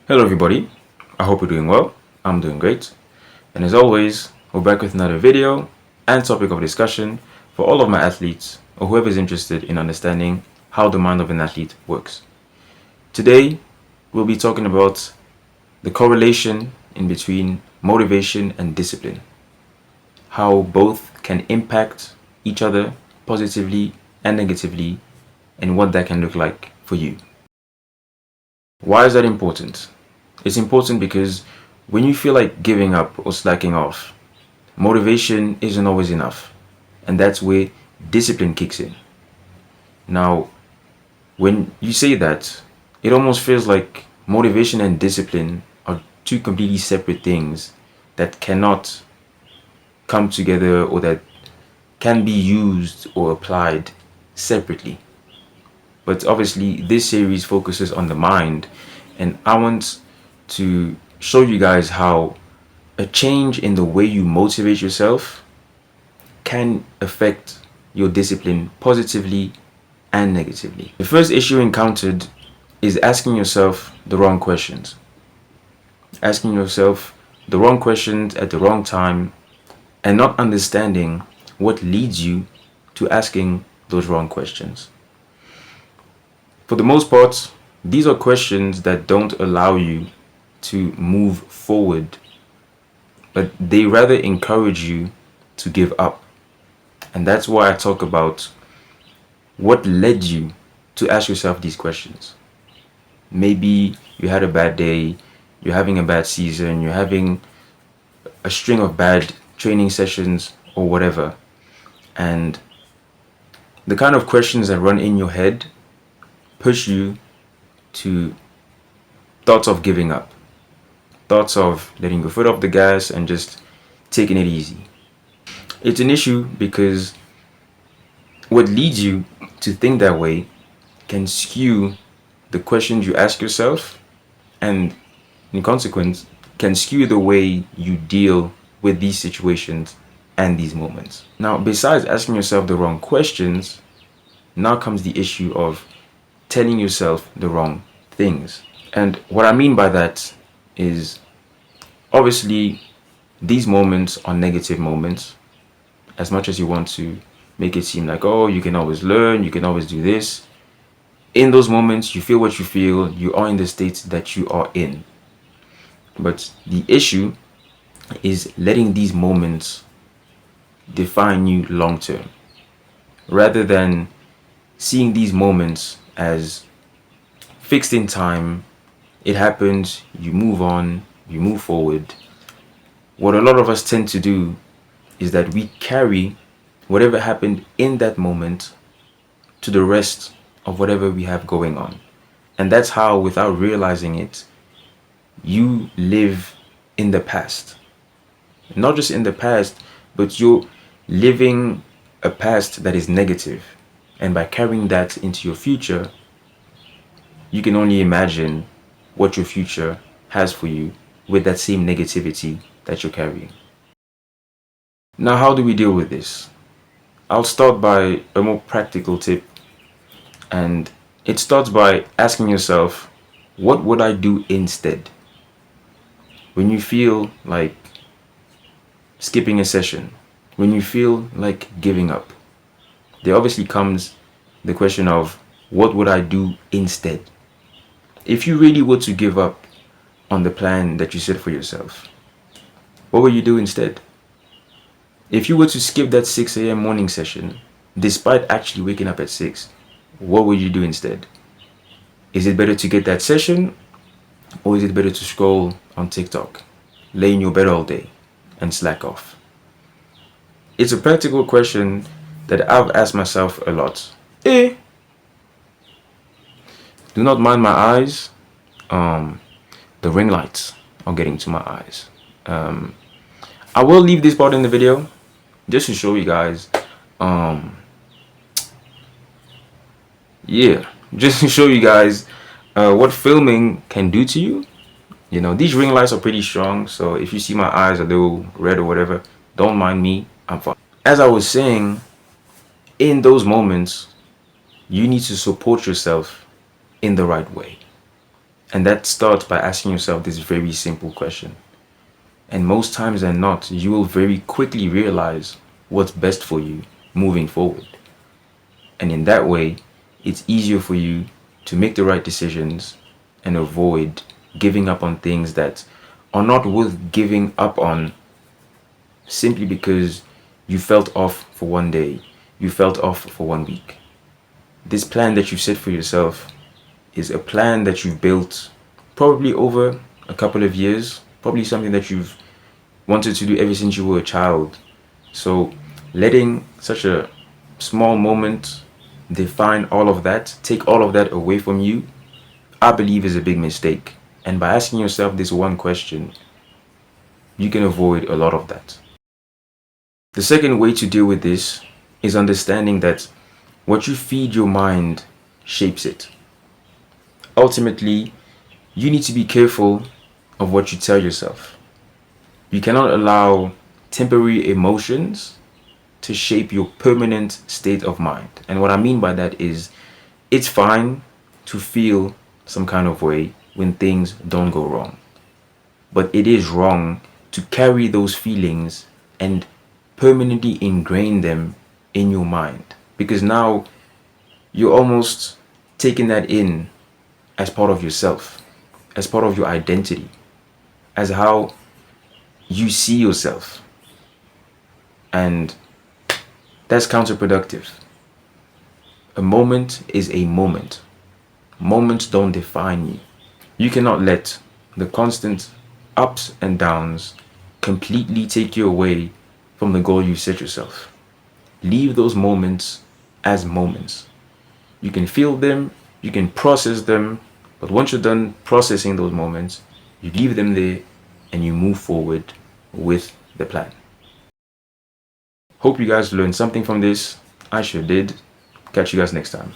Hello everybody, I hope you're doing well. I'm doing great. And as always, we're back with another video and topic of discussion for all of my athletes or whoever is interested in understanding how the mind of an athlete works. Today, we'll be talking about the correlation in between motivation and discipline, how both can impact each other positively and negatively, and what that can look like for you. Why is that important? It's important because when you feel like giving up or slacking off, motivation isn't always enough. And that's where discipline kicks in. Now, when you say that, it almost feels like motivation and discipline are two completely separate things that cannot come together or that can be used or applied separately. But obviously, this series focuses on the mind, and I want to show you guys how a change in the way you motivate yourself can affect your discipline positively and negatively. The first issue encountered is asking yourself the wrong questions. Asking yourself the wrong questions at the wrong time and not understanding what leads you to asking those wrong questions. For the most part, these are questions that don't allow you to move forward, but they rather encourage you to give up. And that's why I talk about what led you to ask yourself these questions. Maybe you had a bad day, you're having a bad season, you're having a string of bad training sessions or whatever. And the kind of questions that run in your head push you to thoughts of giving up, thoughts of letting your foot off the gas and just taking it easy. It's an issue because what leads you to think that way can skew the questions you ask yourself, and in consequence can skew the way you deal with these situations and these moments. Now, besides asking yourself the wrong questions, now comes the issue of telling yourself the wrong things. And what I mean by that is, obviously, these moments are negative moments. As much as you want to make it seem like, oh, you can always learn, you can always do this. In those moments, you feel what you feel, you are in the state that you are in. But the issue is letting these moments define you long term, rather than seeing these moments as fixed in time. It happens, you move on, you move forward. What a lot of us tend to do is that we carry whatever happened in that moment to the rest of whatever we have going on. And that's how, without realizing it, you live in the past. Not just in the past, but you're living a past that is negative. And by carrying that into your future, you can only imagine what your future has for you with that same negativity that you're carrying. Now, how do we deal with this? I'll start by a more practical tip, and it starts by asking yourself, what would I do instead? When you feel like skipping a session, when you feel like giving up, there obviously comes the question of, what would I do instead? If you really were to give up on the plan that you set for yourself, what would you do instead? If you were to skip that 6 a.m. morning session, despite actually waking up at 6, what would you do instead? Is it better to get that session, or is it better to scroll on TikTok, lay in your bed all day, and slack off? It's a practical question that I've asked myself a lot. Do not mind my eyes. The ring lights are getting to my eyes. I will leave this part in the video just to show you guys. Just to show you guys what filming can do to you. You know, these ring lights are pretty strong, so if you see my eyes a little red or whatever, don't mind me. I'm fine. As I was saying, in those moments, you need to support yourself in the right way. And that starts by asking yourself this very simple question. And most times than not, you will very quickly realize what's best for you moving forward. And in that way, it's easier for you to make the right decisions and avoid giving up on things that are not worth giving up on simply because you felt off for one day, you felt off for 1 week. This plan that you set for yourself is a plan that you've built probably over a couple of years, probably something that you've wanted to do ever since you were a child. So letting such a small moment define all of that, take all of that away from you, I believe is a big mistake. And by asking yourself this one question, you can avoid a lot of that. The second way to deal with this is understanding that what you feed your mind shapes it. Ultimately, you need to be careful of what you tell yourself. You cannot allow temporary emotions to shape your permanent state of mind. And what I mean by that is it's fine to feel some kind of way when things don't go wrong. But it is wrong to carry those feelings and permanently ingrain them in your mind, because now you're almost taking that in as part of yourself, as part of your identity, as how you see yourself. And that's counterproductive. A moment is a moment. Moments don't define you. You cannot let the constant ups and downs completely take you away from the goal you set yourself. Leave those moments as moments. You can feel them, you can process them, but once you're done processing those moments, you leave them there and you move forward with the plan. Hope you guys learned something from this. I sure did. Catch you guys next time.